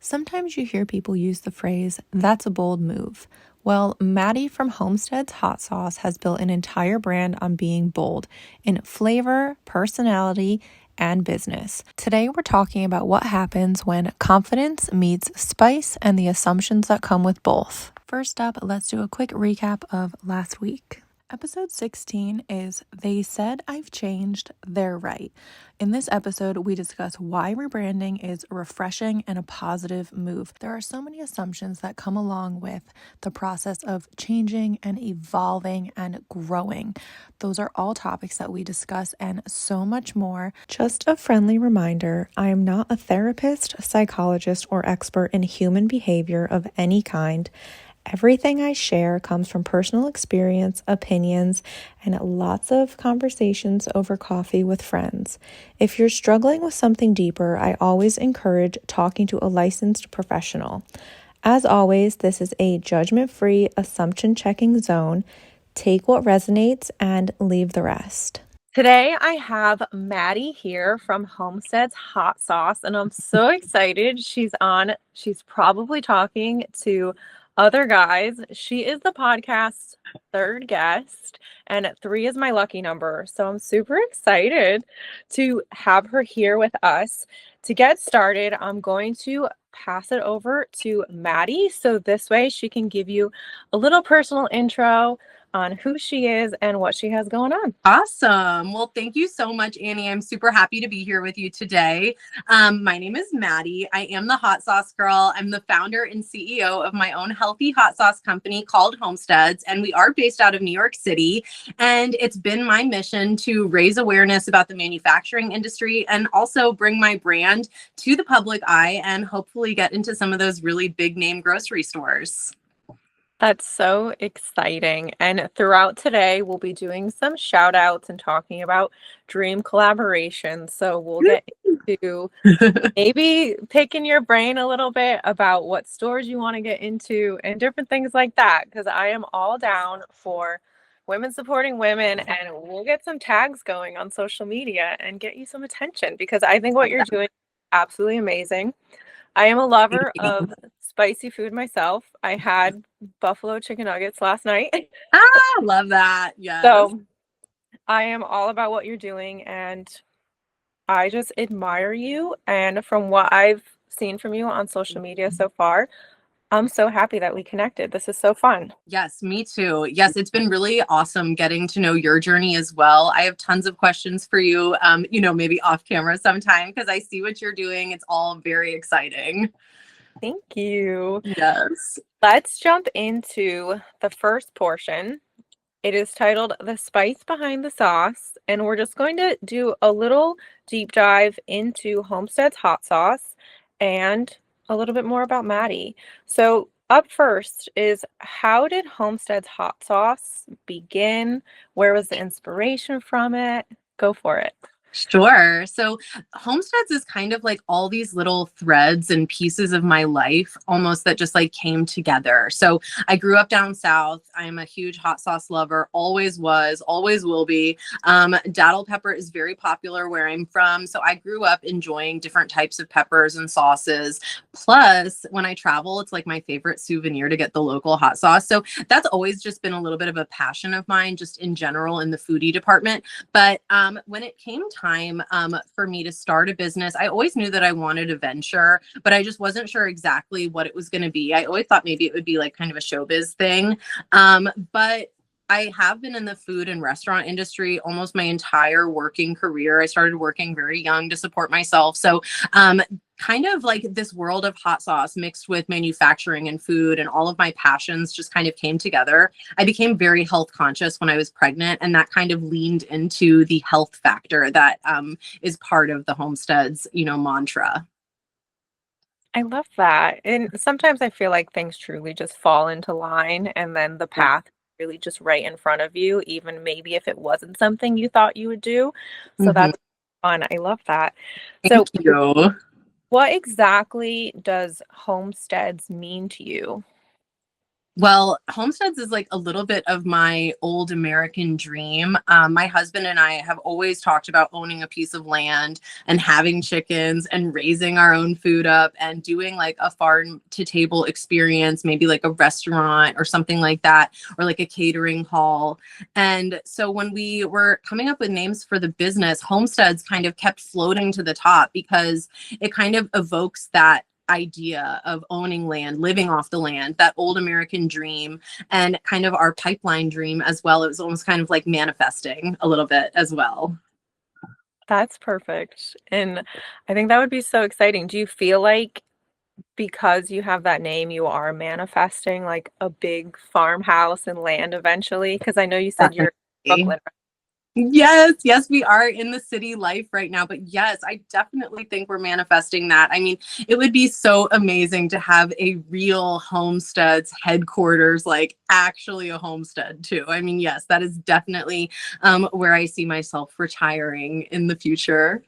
Sometimes you hear people use the phrase, "that's a bold move." Well, Maddie from Homestead's Hot Sauce has built an entire brand on being bold in flavor, personality, and business. Today, we're talking about what happens when confidence meets spice and the assumptions that come with both. First up, let's do a quick recap of last week. Episode 16 is They Said I've Changed, They're Right. In this episode, we discuss why rebranding is refreshing and a positive move. There are so many assumptions that come along with the process of changing and evolving and growing. Those are all topics that we discuss and so much more. Just a friendly reminder, I am not a therapist, psychologist, or expert in human behavior of any kind. Everything I share comes from personal experience, opinions, and lots of conversations over coffee with friends. If you're struggling with something deeper, I always encourage talking to a licensed professional. As always, this is a judgment-free, assumption-checking zone. Take what resonates and leave the rest. Today, I have Maddie here from Homestead's Hot Sauce, and I'm so excited. She's probably talking to other guys. She is the podcast's third guest, and 3 is my lucky number. So I'm super excited to have her here with us. To get started, I'm going to pass it over to Maddie. So this way she can give you a little personal intro on who she is and what she has going on. Awesome. Well, thank you so much, Annie. I'm super happy to be here with you today. My name is Maddie. I am the hot sauce girl. I'm the founder and CEO of my own healthy hot sauce company called Homesteads, and we are based out of New York City. And it's been my mission to raise awareness about the manufacturing industry and also bring my brand to the public eye and hopefully get into some of those really big name grocery stores. That's so exciting. And throughout today, we'll be doing some shout outs and talking about dream collaborations. So we'll get into maybe picking your brain a little bit about what stores you want to get into and different things like that, because I am all down for women supporting women, and we'll get some tags going on social media and get you some attention, because I think what you're doing is absolutely amazing. I am a lover of spicy food myself. I had buffalo chicken nuggets last night. Love that. Yes. So I am all about what you're doing, and I just admire you. And from what I've seen from you on social media so far, I'm so happy that we connected. This is so fun. Yes, me too. Yes, it's been really awesome getting to know your journey as well. I have tons of questions for you, maybe off camera sometime, because I see what you're doing. It's all very exciting. Thank you. Yes. Let's jump into the first portion. It is titled The Spice Behind the Sauce, and we're just going to do a little deep dive into Homestead's hot sauce and a little bit more about Maddie. So up first is, how did Homestead's hot sauce begin? Where was the inspiration from it? Go for it. Sure. So Homesteads is kind of like all these little threads and pieces of my life almost that just like came together. So I grew up down south. I'm a huge hot sauce lover, always was, always will be. Daddle pepper is very popular where I'm from. So I grew up enjoying different types of peppers and sauces. Plus, when I travel, it's like my favorite souvenir to get the local hot sauce. So that's always just been a little bit of a passion of mine, just in general in the foodie department. But when it came time for me to start a business, I always knew that I wanted a venture, but I just wasn't sure exactly what it was going to be. I always thought maybe it would be like kind of a showbiz thing. But I have been in the food and restaurant industry almost my entire working career. I started working very young to support myself. So kind of like this world of hot sauce mixed with manufacturing and food and all of my passions just kind of came together. I became very health conscious when I was pregnant, and that kind of leaned into the health factor that is part of the Homestead's, mantra. I love that. And sometimes I feel like things truly just fall into line, and then the path really just right in front of you, even maybe if it wasn't something you thought you would do. So that's fun. I love that. Thank you. What exactly does Homesteads mean to you? Well, homesteads is like a little bit of my old American dream. My husband and I have always talked about owning a piece of land and having chickens and raising our own food up and doing like a farm to table experience, maybe like a restaurant or something like that, or like a catering hall. And so when we were coming up with names for the business, homesteads kind of kept floating to the top because it kind of evokes that idea of owning land, living off the land, that old American dream, and kind of our pipeline dream as well. It was almost kind of like manifesting a little bit as well. That's perfect. And I think that would be so exciting. Do you feel like because you have that name, you are manifesting like a big farmhouse and land eventually? Because I know you said you're in Definitely. Brooklyn. Yes, yes, we are in the city life right now. But yes, I definitely think we're manifesting that. I mean, it would be so amazing to have a real homestead's headquarters, like actually a homestead too. I mean, yes, that is definitely where I see myself retiring in the future.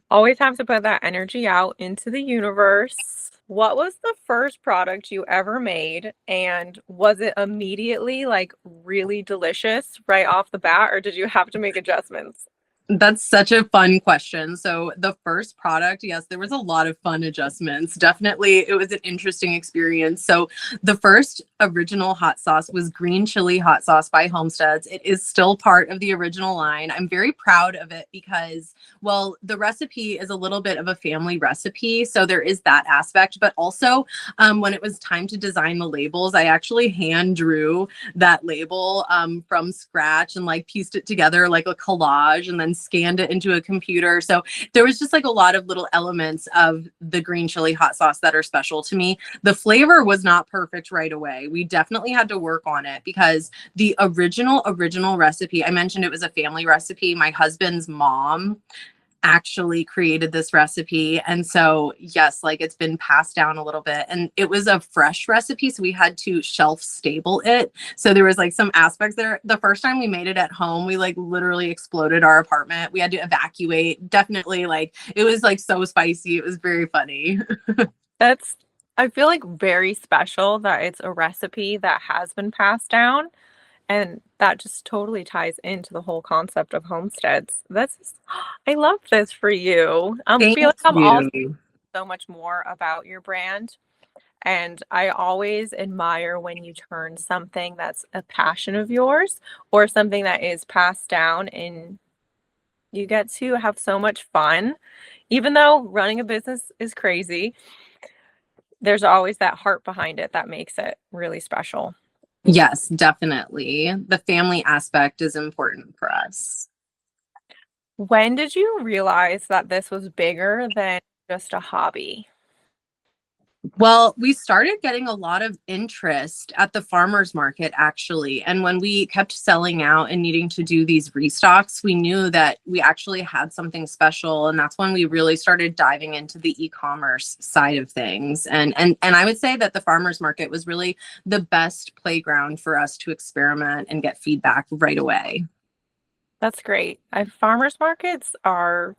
Always have to put that energy out into the universe. What was the first product you ever made? And was it immediately like really delicious right off the bat, or did you have to make adjustments? That's such a fun question. So the first product, yes, there was a lot of fun adjustments. Definitely, it was an interesting experience. So the first original hot sauce was green chili hot sauce by Homesteads. It is still part of the original line. I'm very proud of it because, well, the recipe is a little bit of a family recipe. So there is that aspect. But also, when it was time to design the labels, I actually hand drew that label from scratch and like pieced it together like a collage and then scanned it into a computer. So there was just like a lot of little elements of the green chili hot sauce that are special to me. The flavor was not perfect right away. We definitely had to work on it because the original recipe, I mentioned it was a family recipe. My husband's mom actually created this recipe. And so, yes, like it's been passed down a little bit. And it was a fresh recipe. So we had to shelf stable it. So there was like some aspects there. The first time we made it at home, we like literally exploded our apartment. We had to evacuate. Definitely like it was like so spicy. It was very funny. That's, I feel like very special that it's a recipe that has been passed down. And that just totally ties into the whole concept of homesteads. I love this for you. Thank Feel like I'm also you. so much more about your brand. And I always admire when you turn something that's a passion of yours or something that is passed down and you get to have so much fun. Even though running a business is crazy, there's always that heart behind it that makes it really special. Yes, definitely. The family aspect is important for us. When did you realize that this was bigger than just a hobby? Well, we started getting a lot of interest at the farmers market, actually. And when we kept selling out and needing to do these restocks, we knew that we actually had something special. And that's when we really started diving into the e-commerce side of things. And I would say that the farmers market was really the best playground for us to experiment and get feedback right away. That's great. Farmers markets are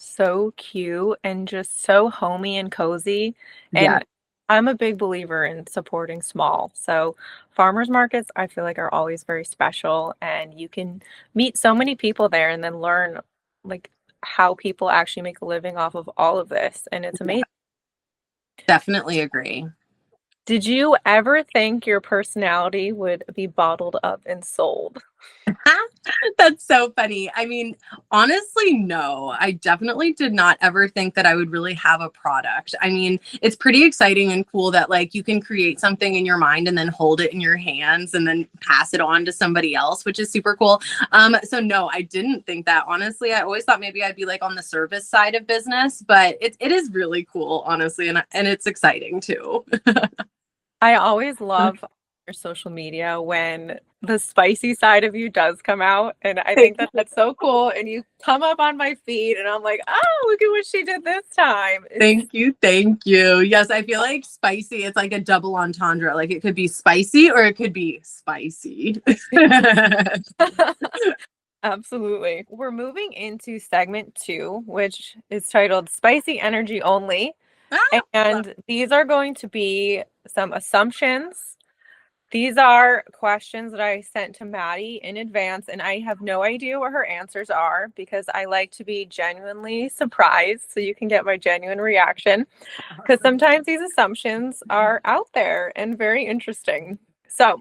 so cute and just so homey and cozy. Yeah, And I'm a big believer in supporting small. So farmers markets, I feel like are always very special and you can meet so many people there and then learn like how people actually make a living off of all of this. And it's yeah, amazing. definitely agree. Did you ever think your personality would be bottled up and sold? That's so funny. I mean, honestly, no, I definitely did not ever think that I would really have a product. I mean, it's pretty exciting and cool that like you can create something in your mind and then hold it in your hands and then pass it on to somebody else, which is super cool. So no, I didn't think that. Honestly, I always thought maybe I'd be like on the service side of business, but it is really cool, honestly, and it's exciting too. I always love your social media when the spicy side of you does come out, and I think that that's so cool, and you come up on my feed, and I'm like, "Oh, look at what she did this time." It's Thank you. Thank you. Yes, I feel like spicy, it's like a double entendre. Like it could be spicy or it could be spicy. absolutely. We're moving into segment 2, which is titled Spicy Energy Only, Ah, love and these are going to be some assumptions These are questions that I sent to Maddie in advance, and I have no idea what her answers are because I like to be genuinely surprised so you can get my genuine reaction. Because sometimes these assumptions are out there and very interesting. So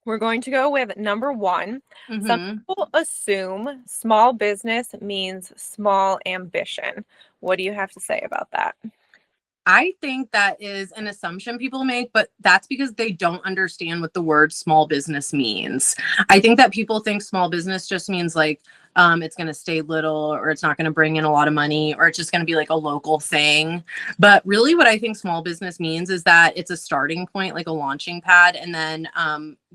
we're going to go with number one. Some Mm-hmm. people assume small business means small ambition. What do you have to say about that? I think that is an assumption people make, but that's because they don't understand what the word small business means. I think that people think small business just means like it's going to stay little, or it's not going to bring in a lot of money, or it's just going to be like a local thing. But really, what I think small business means is that it's a starting point, like a launching pad, and then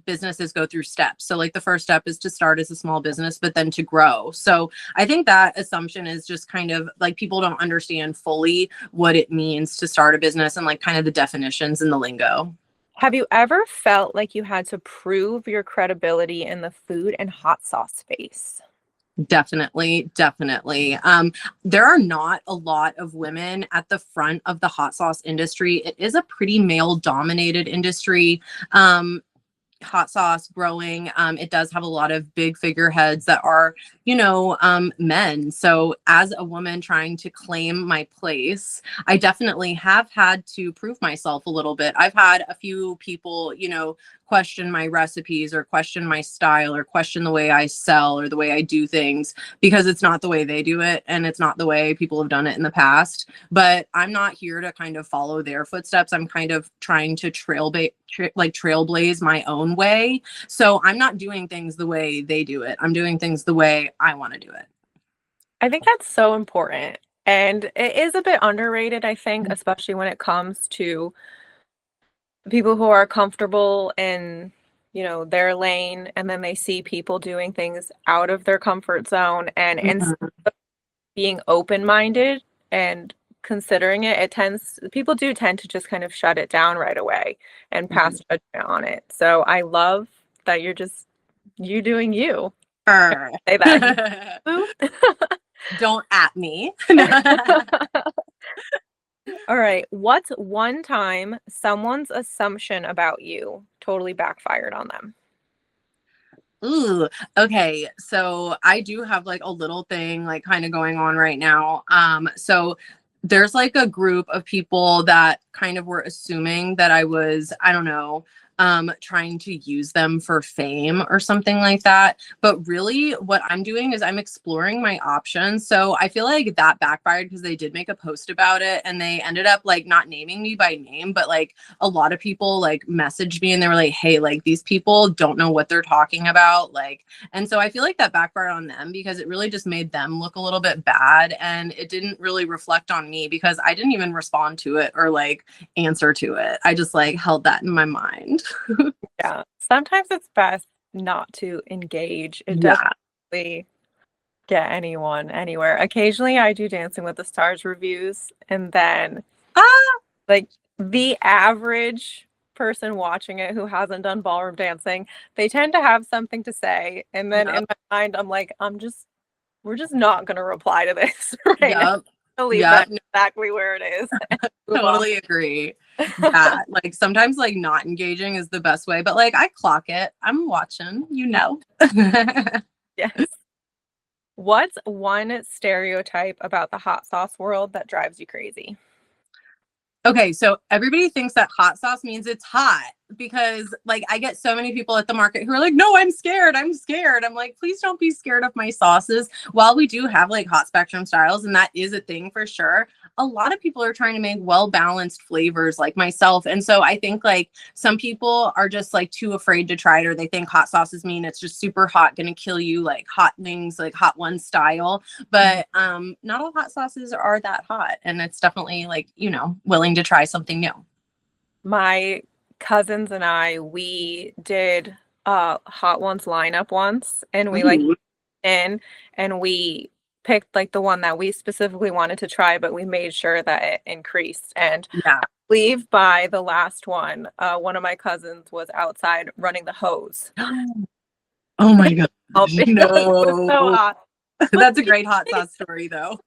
businesses go through steps. So, like, the first step is to start as a small business, but then to grow. So, I think that assumption is just kind of like people don't understand fully what it means to start a business and like kind of the definitions and the lingo. Have you ever felt like you had to prove your credibility in the food and hot sauce space? Definitely, definitely. There are not a lot of women at the front of the hot sauce industry. It is a pretty male dominated industry. Hot sauce growing, it does have a lot of big figureheads that are, men. So as a woman trying to claim my place, I definitely have had to prove myself a little bit. I've had a few people, question my recipes or question my style or question the way I sell or the way I do things, because it's not the way they do it and it's not the way people have done it in the past. But I'm not here to kind of follow their footsteps. I'm kind of trying to trailblaze my own way. So I'm not doing things the way they do it. I'm doing things the way I want to do it. I think that's so important. And it is a bit underrated, I think, especially when it comes to people who are comfortable in, their lane, and then they see people doing things out of their comfort zone. And instead Mhm. of being open-minded and considering it, people do tend to just kind of shut it down right away and pass judgment on it. So I love that you doing you. Err. Say that. You. Don't at me. All right. What's one time someone's assumption about you totally backfired on them? Ooh, okay. So I do have like a little thing like kind of going on right now. So there's like a group of people that kind of were assuming that I was, I don't know, trying to use them for fame or something like that. But really what I'm doing is I'm exploring my options. So I feel like that backfired because they did make a post about it and they ended up like not naming me by name, but like a lot of people like messaged me and they were like, hey, like these people don't know what they're talking about. Like, and so I feel like that backfired on them because it really just made them look a little bit bad. And it didn't really reflect on me because I didn't even respond to it or like answer to it. I just like held that in my mind. Yeah. Sometimes it's best not to engage. It doesn't Yeah. really get anyone anywhere. Occasionally I do Dancing with the Stars reviews, and then Ah, like the average person watching it who hasn't done ballroom dancing, they tend to have something to say. And then yep. in my mind, I'm like, we're just not going to reply to this right now. Yep. I'll leave Yep. that exactly where it is. Move on. Totally agree. Yeah. Like sometimes like not engaging is the best way, but like I clock it. I'm watching. Yes. What's one stereotype about the hot sauce world that drives you crazy? Okay, so everybody thinks that hot sauce means it's hot because like I get so many people at the market who are like, "No, I'm scared. I'm scared." I'm like, "Please don't be scared of my sauces." While we do have like hot spectrum styles and that is a thing for sure, a lot of people are trying to make well-balanced flavors like myself. And so I think like some people are just like too afraid to try it, or they think hot sauces mean it's just super hot, going to kill you, like hot wings, like hot one style. But not all hot sauces are that hot, and it's definitely like, willing to try something new. My cousins and we did Hot Ones lineup once, and we like Ooh. in and we picked like the one that we specifically wanted to try, but we made sure that it increased. And Yeah. I believe by the last one of my cousins was outside running the hose. Oh my god. Helping us. It was so No. hot. That's a great hot sauce story, though.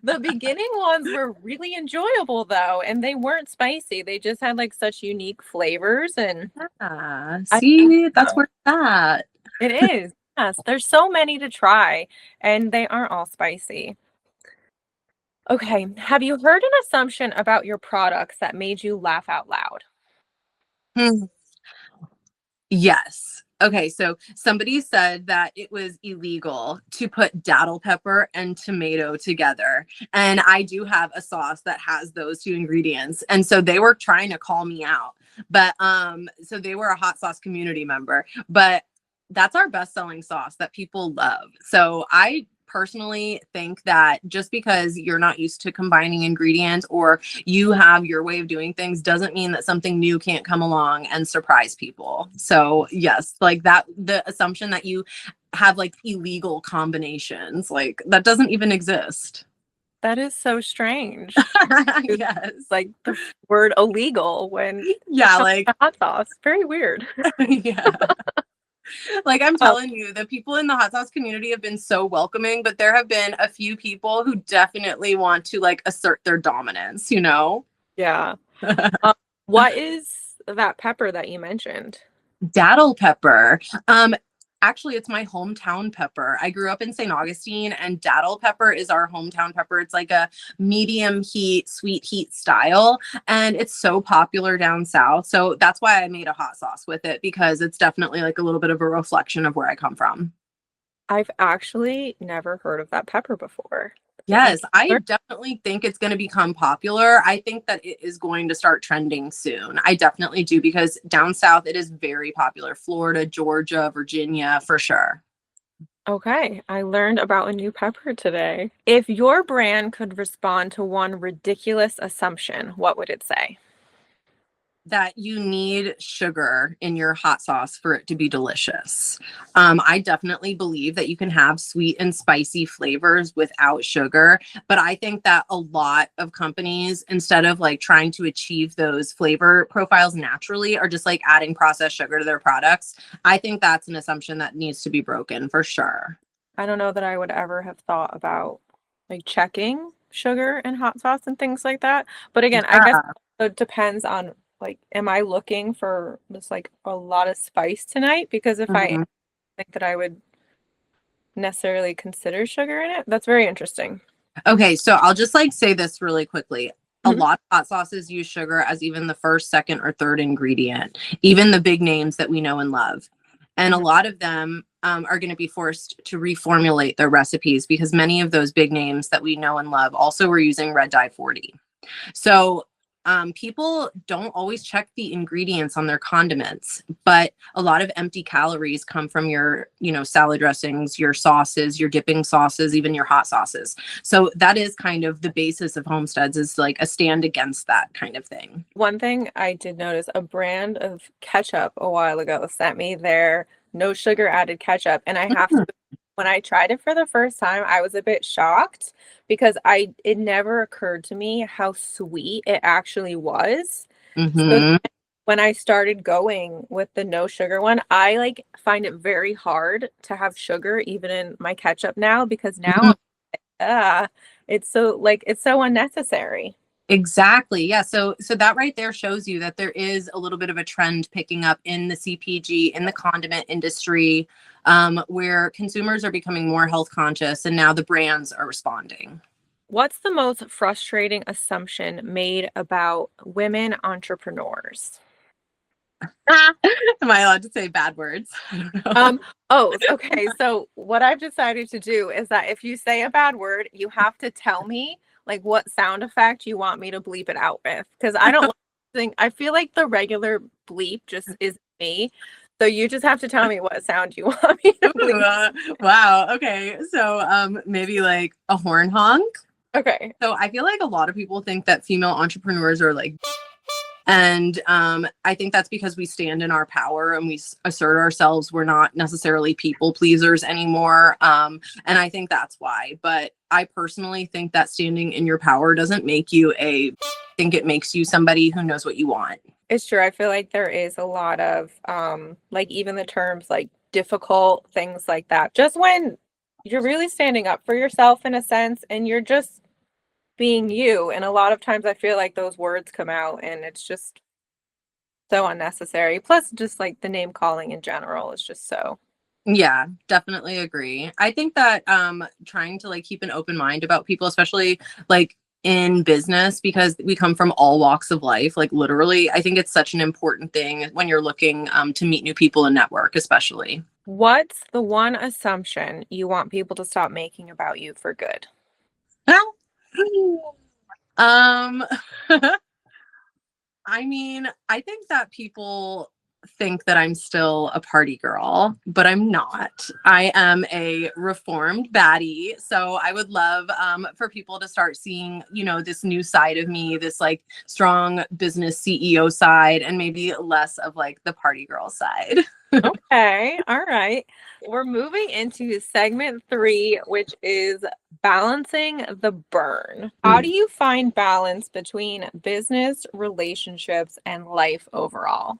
The beginning ones were really enjoyable though, and they weren't spicy. They just had like such unique flavors, and Yeah. I think See, that's where it's at. it is. Yes, there's so many to try, and they aren't all spicy. Okay, have you heard an assumption about your products that made you laugh out loud? Hmm. Yes. Okay, so somebody said that it was illegal to put daddle pepper and tomato together. And I do have a sauce that has those two ingredients. And so they were trying to call me out. But so they were a hot sauce community member, but that's our best-selling sauce that people love. So I personally think that just because you're not used to combining ingredients or you have your way of doing things doesn't mean that something new can't come along and surprise people. So, yes, like that, the assumption that you have like illegal combinations, like that doesn't even exist. That is so strange. It's Yes. like the word illegal when it Yeah, comes like, to hot sauce. Very weird. yeah. Like I'm Oh, telling you, the people in the hot sauce community have been so welcoming, but there have been a few people who definitely want to like assert their dominance, you know? yeah. Um, what is that pepper that you mentioned? Daddle pepper. Um, Actually, it's my hometown pepper. I grew up in St. Augustine, and daddle pepper is our hometown pepper. It's like a medium heat, sweet heat style, and it's so popular down south. So that's why I made a hot sauce with it because it's definitely like a little bit of a reflection of where I come from. I've actually never heard of that pepper before. I'm Yes, I definitely think it's going to become popular. I think that it is going to start trending soon. I definitely do because down south it is very popular. Florida, Georgia, Virginia, for sure. Okay, I learned about a new pepper today. If your brand could respond to one ridiculous assumption, what would it say? That you need sugar in your hot sauce for it to be delicious. I definitely believe that you can have sweet and spicy flavors without sugar, but I think that a lot of companies, instead of like trying to achieve those flavor profiles naturally, are just like adding processed sugar to their products. I think that's an assumption that needs to be broken for sure. I don't know that I would ever have thought about like checking sugar and hot sauce and things like that. But again, I guess Yeah. it depends on like, am I looking for just like a lot of spice tonight? Because if I Mhm. think that I would necessarily consider sugar in it, that's very interesting. Okay, so I'll just like say this really quickly. A Mhm. lot of hot sauces use sugar as even the first, second, or third ingredient, even the big names that we know and love. And a Mhm. lot of them are going to be forced to reformulate their recipes because many of those big names that we know and love also were using red dye 40. So people don't always check the ingredients on their condiments, but a lot of empty calories come from your, salad dressings, your sauces, your dipping sauces, even your hot sauces. So that is kind of the basis of homesteads is like a stand against that kind of thing. One thing I did notice, a brand of ketchup a while ago sent me their no sugar added ketchup, and I have to, when I tried it for the first time, I was a bit shocked because it never occurred to me how sweet it actually was. So Mm-hmm. when I started going with the no sugar one, I like find it very hard to have sugar even in my ketchup now because now it's so like it's so unnecessary. Exactly. Yeah. So that right there shows you that there is a little bit of a trend picking up in the CPG, in the condiment industry, where consumers are becoming more health conscious and now the brands are responding. What's the most frustrating assumption made about women entrepreneurs? Am I allowed to say bad words? I don't know. Um, okay. So what I've decided to do is that if you say a bad word, you have to tell me like what sound effect you want me to bleep it out with. Because I don't think I feel like the regular bleep just is me. So you just have to tell me what sound you want me to Ooh, bleep. wow. Okay. So maybe like a horn honk. Okay. So I feel like a lot of people think that female entrepreneurs are like, and I think that's because we stand in our power and we assert ourselves. We're not necessarily people pleasers anymore. And I think that's why. But I personally think that standing in your power doesn't make you I think it makes you somebody who knows what you want. It's true. I feel like there is a lot of like even the terms like difficult things like that. Just when you're really standing up for yourself in a sense, and you're just being you. And a lot of times I feel like those words come out and it's just so unnecessary. Plus, just like the name calling in general is just so. Yeah, definitely agree. I think that trying to like keep an open mind about people, especially like in business, because we come from all walks of life, like literally, I think it's such an important thing when you're looking to meet new people and network, especially. What's the one assumption you want people to stop making about you for good? um I mean, I think that people think that I'm still a party girl, but I'm not. I am a reformed baddie. So I would love for people to start seeing, you know, this new side of me, this like strong business CEO side, and maybe less of like the party girl side. Okay, all right. We're moving into segment 3, which is balancing the burn. How do you find balance between business, relationships, and life overall?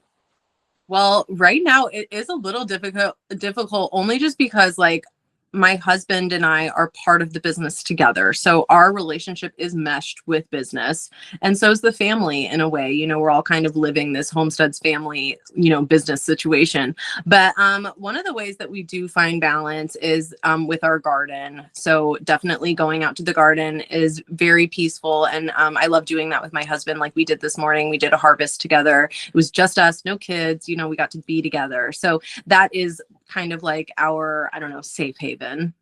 Well, right now it is a little difficult only just because like my husband and I are part of the business together. So our relationship is meshed with business. And so is the family in a way. You know, we're all kind of living this homesteads family, you know, business situation. But one of the ways that we do find balance is with our garden. So definitely going out to the garden is very peaceful. And I love doing that with my husband. Like we did this morning, we did a harvest together. It was just us, no kids, you know, we got to be together. So that is kind of like our, I don't know, safe haven.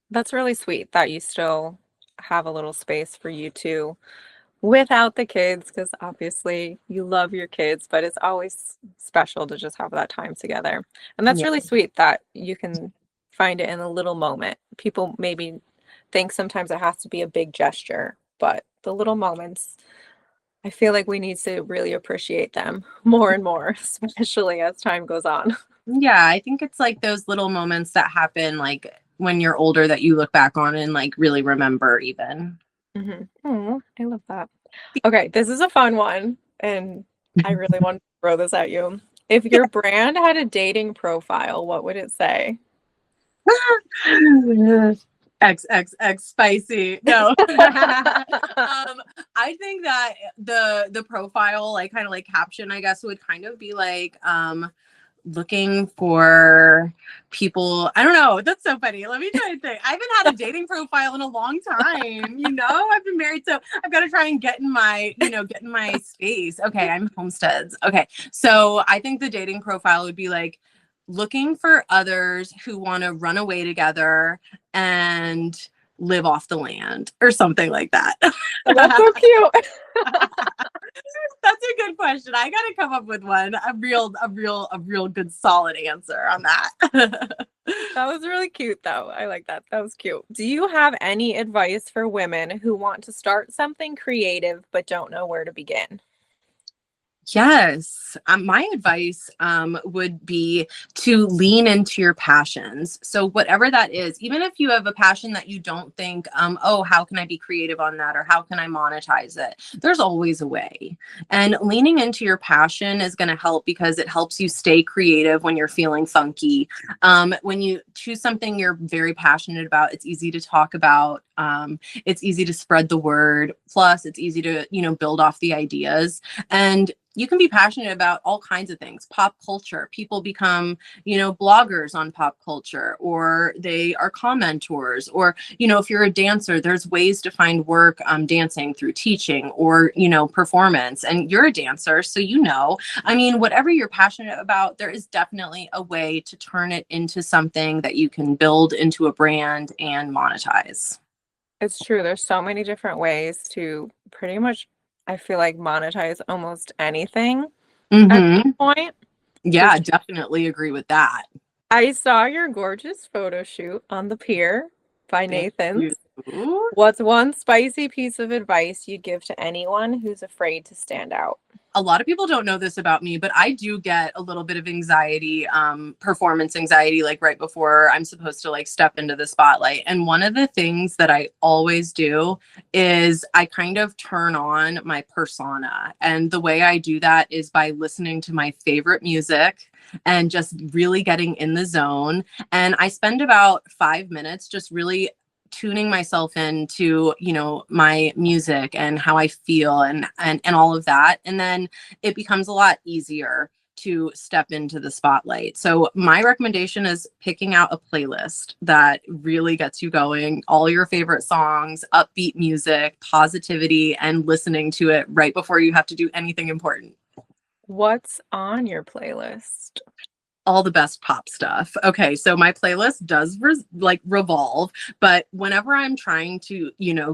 That's really sweet that you still have a little space for you two without the kids, because obviously you love your kids, but it's always special to just have that time together. And that's Yeah. really sweet that you can find it in a little moment. People maybe think sometimes it has to be a big gesture, but the little moments, I feel like we need to really appreciate them more and more, especially as time goes on. Yeah, I think it's like those little moments that happen like when you're older that you look back on and like really remember even. Mhm. Oh, I love that. Okay, this is a fun one, and I really want to throw this at you. If your brand had a dating profile, what would it say? XXX spicy. No. I think that the profile, like kind of like caption, I guess, would kind of be like looking for people. I don't know. That's so funny. Let me try and think. I haven't had a dating profile in a long time. You know, I've been married, so I've got to try and get in my, you know, get in my space. Okay, I'm homesteads. Okay, so I think the dating profile would be like looking for others who want to run away together and live off the land or something like that. Oh, that's so cute. That's a good question. I gotta come up with one. A real good solid answer on that. That was really cute, though. I like that. That was cute. Do you have any advice for women who want to start something creative but don't know where to begin? Yes. My advice would be to lean into your passions. So, whatever that is, even if you have a passion that you don't think, oh, how can I be creative on that? Or how can I monetize it? There's always a way. And leaning into your passion is going to help because it helps you stay creative when you're feeling funky. When you choose something you're very passionate about, it's easy to talk about. It's easy to spread the word. Plus, it's easy to, you know, build off the ideas. And you can be passionate about all kinds of things. Pop culture, people become, you know, bloggers on pop culture, or they are commentors, or, you know, if you're a dancer, there's ways to find work dancing through teaching or, you know, performance. And you're a dancer, so you know, I mean, whatever you're passionate about, there is definitely a way to turn it into something that you can build into a brand and monetize. It's true. There's so many different ways to pretty much, I feel like, monetize almost anything at this Mm-hmm. point. Yeah, Just, definitely agree with that. I saw your gorgeous photo shoot on the pier by Thank you. Nathan's. Ooh. What's one spicy piece of advice you'd give to anyone who's afraid to stand out? A lot of people don't know this about me, but I do get a little bit of anxiety, performance anxiety, like right before I'm supposed to like step into the spotlight. And one of the things that I always do is I kind of turn on my persona. And the way I do that is by listening to my favorite music and just really getting in the zone. And I spend about 5 minutes just really tuning myself into, my music and how I feel and all of that. And then it becomes a lot easier to step into the spotlight. So my recommendation is picking out a playlist that really gets you going, all your favorite songs, upbeat music, positivity, and listening to it right before you have to do anything important. What's on your playlist? All the best pop stuff. Okay, so my playlist does revolve, but whenever I'm trying to,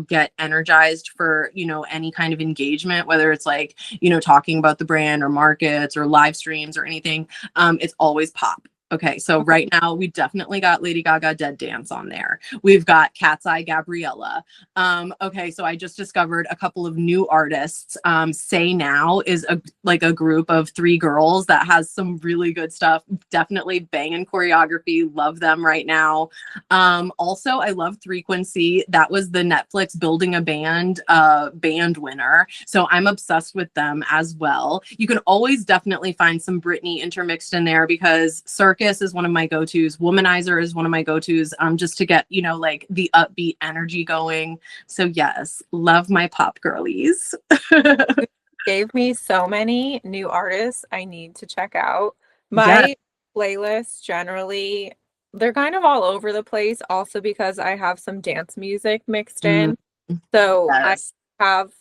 get energized for, any kind of engagement, whether it's like, talking about the brand or markets or live streams or anything, it's always pop. Okay, so Okay. right now we definitely got Lady Gaga Dead Dance on there. We've got Cat's Eye Gabriella. Okay, so I just discovered a couple of new artists. Say Now is a group of three girls that has some really good stuff. Definitely banging choreography. Love them right now. Also, I love Frequency. That was the Netflix Building a Band band winner. So I'm obsessed with them as well. You can always definitely find some Britney intermixed in there because Circus is one of my go-tos. Womanizer is one of my go-tos, just to get, like the upbeat energy going. So yes, love my pop girlies. Gave me so many new artists I need to check out. Yes. My playlists generally, they're kind of all over the place, also because I have some dance music mixed Mm, in. So I yes. have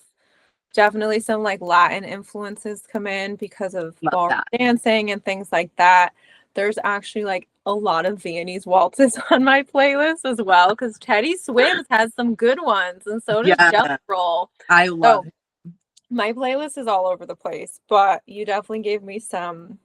definitely some like Latin influences come in because of Love ballroom that. dancing and things like that. There's actually like a lot of Viennese waltzes on my playlist as well because Teddy Swims has some good ones, and so does Jump Yeah, Roll. I love So it. my playlist is all over the place, but you definitely gave me some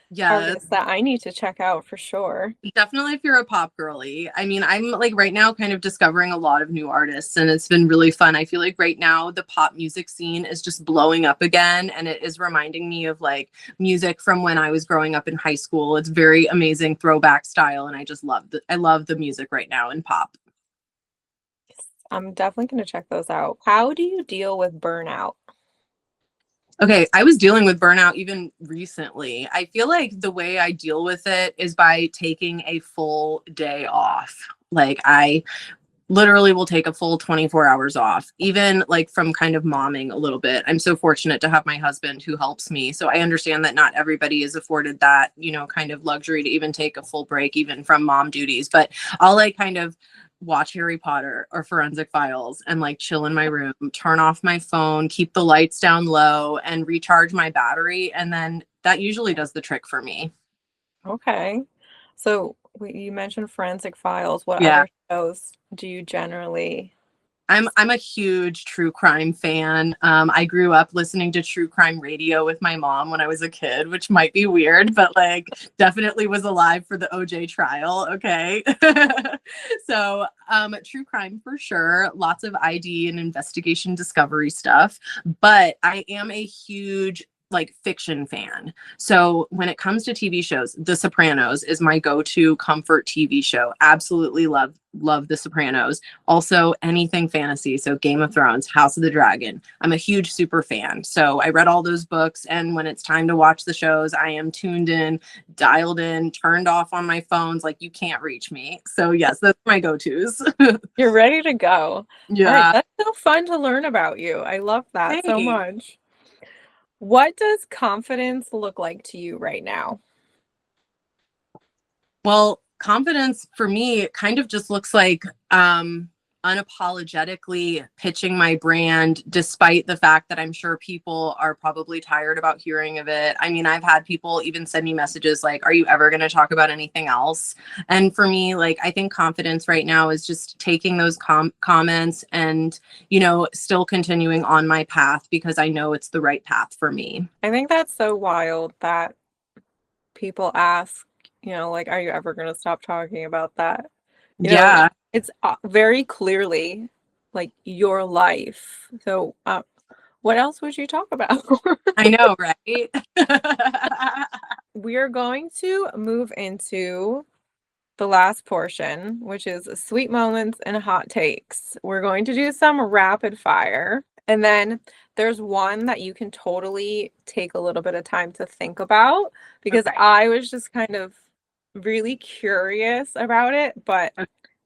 Yes. artists that I need to check out for sure. Definitely if you're a pop girly. I mean, I'm like right now kind of discovering a lot of new artists and it's been really fun. I feel like right now the pop music scene is just blowing up again and it is reminding me of like music from when I was growing up in high school. It's very amazing throwback style and I love the music right now in pop. I'm definitely going to check those out. How do you deal with burnout? Okay, I was dealing with burnout even recently. I feel like the way I deal with it is by taking a full day off. Like I literally will take a full 24 hours off, even like from kind of momming a little bit. I'm so fortunate to have my husband who helps me. So I understand that not everybody is afforded that, kind of luxury to even take a full break, even from mom duties. But I'll like kind of watch Harry Potter or Forensic Files and like chill in my room, turn off my phone, keep the lights down low and recharge my battery. And then that usually does the trick for me. Okay. So you mentioned Forensic Files. What Yeah. other shows do you generally? I'm a huge true crime fan. I grew up listening to true crime radio with my mom when I was a kid, which might be weird, but like definitely was alive for the OJ trial. Okay. So true crime for sure. Lots of ID and investigation discovery stuff. But I am a huge like fiction fan. So when it comes to TV shows, The Sopranos is my go-to comfort TV show. Absolutely love The Sopranos. Also, anything fantasy. So, Game of Thrones, House of the Dragon. I'm a huge super fan. So, I read all those books. And when it's time to watch the shows, I am tuned in, dialed in, turned off on my phones. Like, you can't reach me. So, yes, that's my go tos. You're ready to go. All right, Yeah. that's so fun to learn about you. I love that so Hey. much. What does confidence look like to you right now? Well, confidence for me kind of just looks like unapologetically pitching my brand, despite the fact that I'm sure people are probably tired about hearing of it. I mean, I've had people even send me messages like, are you ever going to talk about anything else? And for me, like, I think confidence right now is just taking those comments and, still continuing on my path because I know it's the right path for me. I think that's so wild that people ask, like, are you ever going to stop talking about that? You know, Yeah. It's very clearly like your life. So, what else would you talk about? I know, right? We are going to move into the last portion, which is sweet moments and hot takes. We're going to do some rapid fire. And then there's one that you can totally take a little bit of time to think about because Okay. I was just kind of really curious about it, but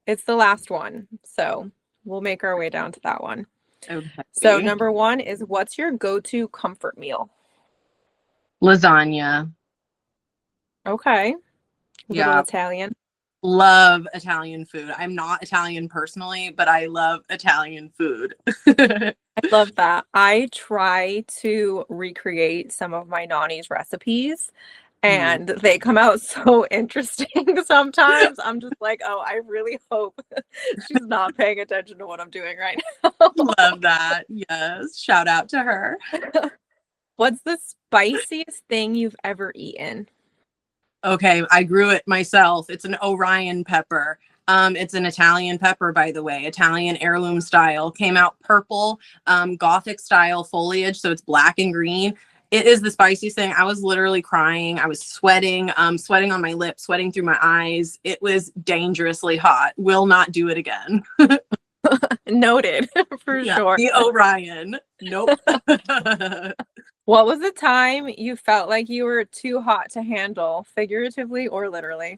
it's the last one. So we'll make our way down to that one. So, Okay. number one is what's your go-to comfort meal? Lasagna. Okay. Little Yeah. Italian. Love Italian food. I'm not Italian personally, but I love Italian food. I love that. I try to recreate some of my Nani's recipes Mhm. and they come out so interesting sometimes. I'm just like, oh, I really hope she's not paying attention to what I'm doing right now. Love that. Yes. Shout out to her. What's the spiciest thing you've ever eaten? Okay, I grew it myself. It's an Orion pepper. It's an Italian pepper, by the way, Italian heirloom style. Came out purple, Gothic style foliage, so it's black and green. It is the spiciest thing. I was literally crying. I was sweating, sweating on my lips, sweating through my eyes. It was dangerously hot. Will not do it again. Noted for Yeah, sure. the Orion. Nope. What was the time you felt like you were too hot to handle, figuratively or literally?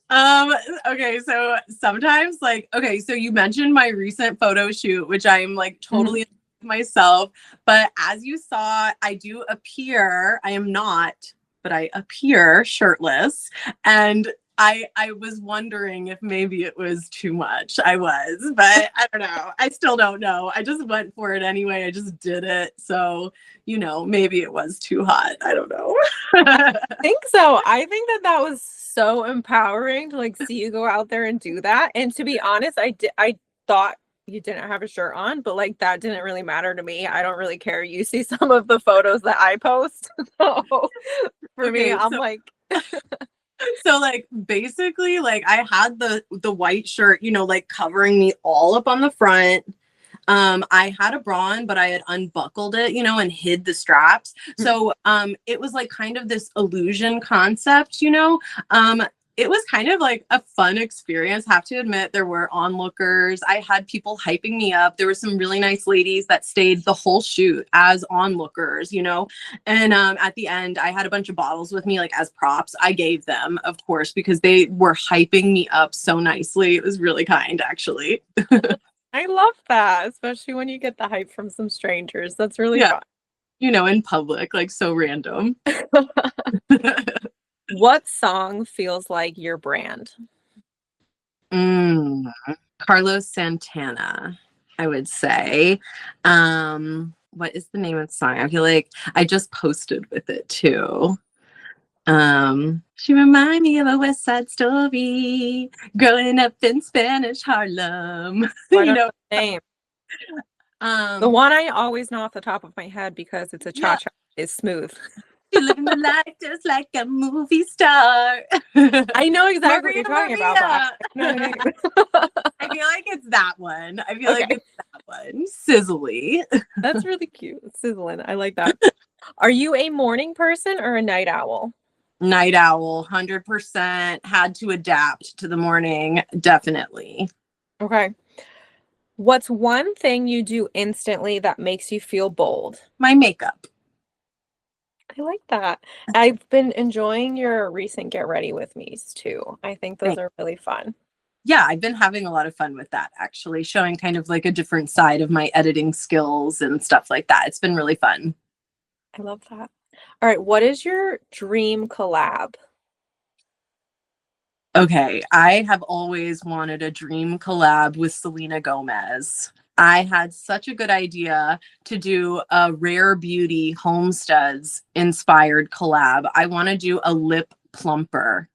Um, okay, so sometimes like okay, so you mentioned my recent photo shoot, which I'm like Mhm. totally myself, but as you saw, I do appear, I am not, but I appear shirtless. And I was wondering if maybe it was too much. I was, but I don't know. I still don't know. I just went for it anyway. I just did it. So, maybe it was too hot. I don't know. Think so. I think that that was so empowering to like see you go out there and do that. And to be honest, I thought you didn't have a shirt on, but like that didn't really matter to me. I don't really care. You see some of the photos that I post. So for me, Okay, I'm like, so like basically like I had the white shirt, like covering me all up on the front. I had a bra on, but I had unbuckled it, and hid the straps. So it was like kind of this illusion concept. It was kind of like a fun experience. Have to admit, there were onlookers. I had people hyping me up. There were some really nice ladies that stayed the whole shoot as onlookers. And at the end, I had a bunch of bottles with me, like as props. I gave them, of course, because they were hyping me up so nicely. It was really kind, actually. I love that, especially when you get the hype from some strangers. That's really Yeah, fun. in public, like so random. What song feels like your brand? Mm, Carlos Santana, I would say. What is the name of the song? I feel like I just posted with it too. She remind me of a West Side Story, growing up in Spanish Harlem. I you don't know, know the name. The um, one I always know off the top of my head because it's a yeah, cha-cha is Smooth. you're living the life just like a movie star. I know exactly what Maria, you're talking about, but I don't know the Maria. name. I feel like it's that one. I feel like Okay, it's that one. Sizzly. that's really cute. Sizzling. I like that. Are you a morning person or a night owl? Night owl, 100%. Had to adapt to the morning, definitely. Okay. What's one thing you do instantly that makes you feel bold? My makeup. I like that. I've been enjoying your recent Get Ready With Me's too. I think those Thanks. are really fun. Yeah, I've been having a lot of fun with that actually, showing kind of like a different side of my editing skills and stuff like that. It's been really fun. I love that. All right, what is your dream collab? Okay, I have always wanted a dream collab with Selena Gomez. I had such a good idea to do a rare beauty homesteads inspired collab. I want to do a lip plumper.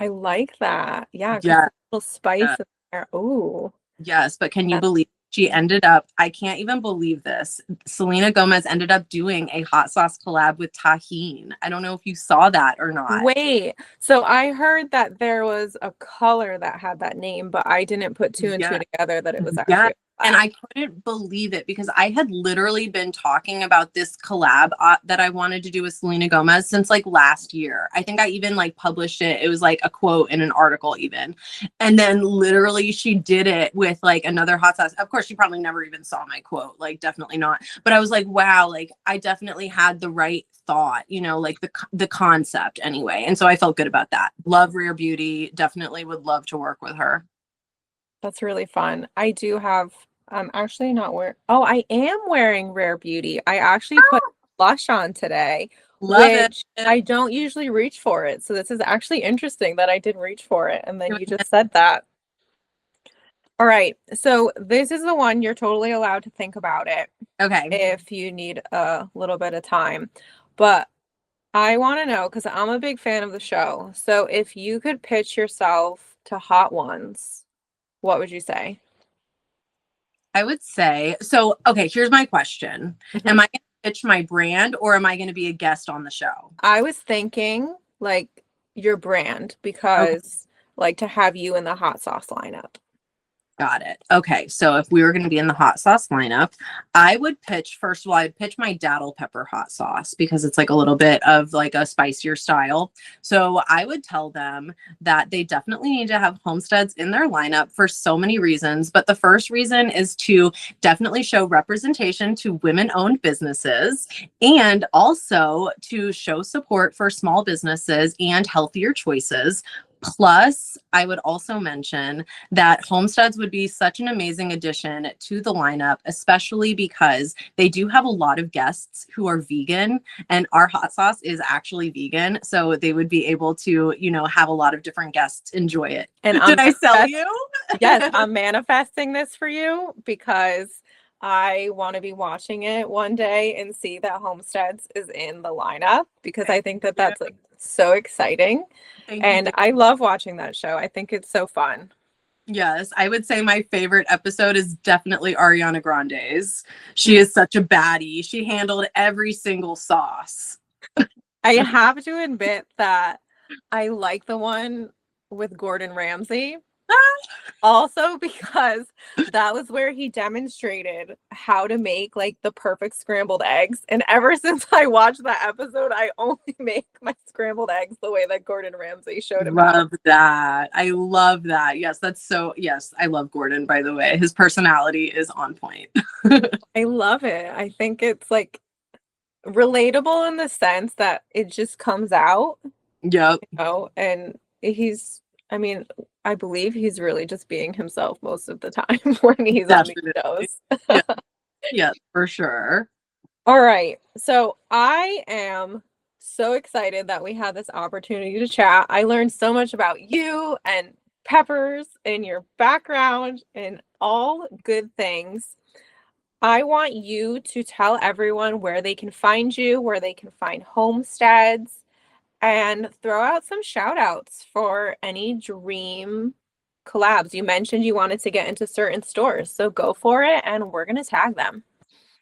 I like that. Yeah, because Yeah, a little spice in there. Ooh, yes, but can you that's believe she ended up, I can't even believe this. Selena Gomez ended up doing a hot sauce collab with Tajín. I don't know if you saw that or not. Wait, so I heard that there was a color that had that name, but I didn't put two and two Yeah. together that it was Yeah. actually a And collab. I couldn't believe it because I had literally been talking about this collab that I wanted to do with Selena Gomez since like last year. I think I even like published it. It was like a quote in an article even. And then literally she did it with like another hot sauce. Of course, she probably never even saw my quote, like definitely not. But I was like, wow, like I definitely had the right thought, you know, like the concept anyway. And so I felt good about that. Love Rare Beauty. Definitely would love to work with her. That's really fun. I do have, I'm actually not wearing, oh, I am wearing Rare Beauty. I actually put blush on today, Love it. which I don't usually reach for it. So this is actually interesting that I did reach for it. And then you just said that. All right. So this is the one you're totally allowed to think about it Okay. if you need a little bit of time. But I want to know because I'm a big fan of the show. So if you could pitch yourself to Hot Ones, what would you say? I would say, so, okay, here's my question. Mhm. Am I going to pitch my brand or am I going to be a guest on the show? I was thinking like your brand Okay. because like to have you in the hot sauce lineup. Got it. Okay. So if we were going to be in the hot sauce lineup, I would pitch, first of all, I'd pitch my daddle pepper hot sauce because it's like a little bit of like a spicier style. So I would tell them that they definitely need to have homesteads in their lineup for so many reasons. But the first reason is to definitely show representation to women-owned businesses and also to show support for small businesses and healthier choices. Plus, I would also mention that homesteads would be such an amazing addition to the lineup, especially because they do have a lot of guests who are vegan and our hot sauce is actually vegan. So they would be able to, you know, have a lot of different guests enjoy it. And Did I sell you? yes, I'm manifesting this for you because I want to be watching it one day and see that Homesteads is in the lineup because I think that that's like so exciting. Thank you. And I love watching that show. I think it's so fun. Yes, I would say my favorite episode is definitely Ariana Grande's. She is such a baddie. She handled every single sauce. I have to admit that I like the one with Gordon Ramsay. Also because that was where he demonstrated how to make like the perfect scrambled eggs. And ever since I watched that episode, I only make my scrambled eggs the way that Gordon Ramsay showed him how. Love that. I love that. Yes, that's so, yes, I love Gordon, by the way. His personality is on point. I love it. I think it's like relatable in the sense that it just comes out, Yep. you know, and I mean, I believe he's really just being himself most of the time when he's on these Definitely. shows. Yeah, yeah, for sure. All right. So I am so excited that we had this opportunity to chat. I learned so much about you and peppers and your background and all good things. I want you to tell everyone where they can find you, where they can find homesteads, and throw out some shout outs for any dream collabs. You mentioned you wanted to get into certain stores, so go for it and we're going to tag them.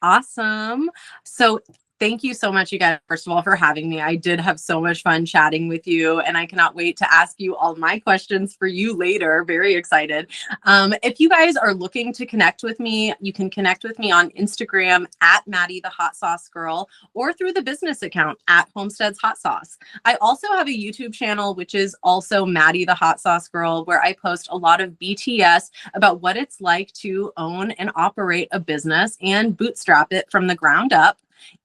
Awesome. So thank you so much, you guys, first of all, for having me. I did have so much fun chatting with you, and I cannot wait to ask you all my questions for you later. Very excited. If you guys are looking to connect with me, you can connect with me on Instagram at Maddy the Hot Sauce Girl or through the business account at Homestead's Hot Sauce. I also have a YouTube channel, which is also Maddy the Hot Sauce Girl, where I post a lot of BTS about what it's like to own and operate a business and bootstrap it from the ground up.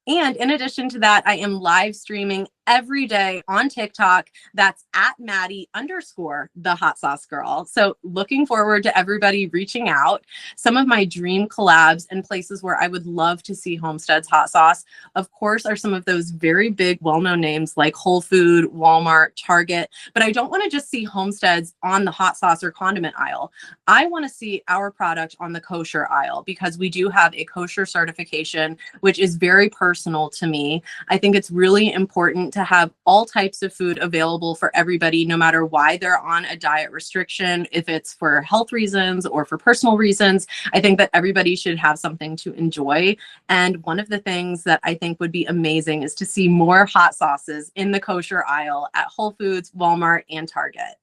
And in addition to that, I am live streaming every day on TikTok. That's at Maddy _ the Hot Sauce Girl. So looking forward to everybody reaching out. Some of my dream collabs and places where I would love to see Homestead's hot sauce, of course, are some of those very big, well-known names like Whole Food, Walmart, Target. But I don't want to just see Homestead's on the hot sauce or condiment aisle. I want to see our product on the kosher aisle because we do have a kosher certification, which is very personal to me. I think it's really important to have all types of food available for everybody, no matter why they're on a diet restriction, if it's for health reasons or for personal reasons. I think that everybody should have something to enjoy. And one of the things that I think would be amazing is to see more hot sauces in the kosher aisle at Whole Foods, Walmart, and Target.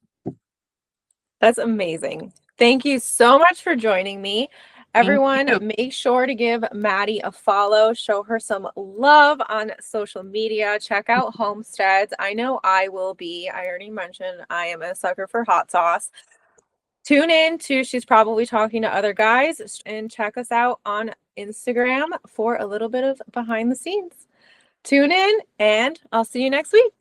That's amazing. Thank you so much for joining me. Everyone, make sure to give Maddie a follow. Show her some love on social media. Check out Homesteads. I know I will be. I already mentioned I am a sucker for hot sauce. Tune in to She's Probably Talking to Other Guys, and check us out on Instagram for a little bit of behind the scenes. Tune in, and I'll see you next week.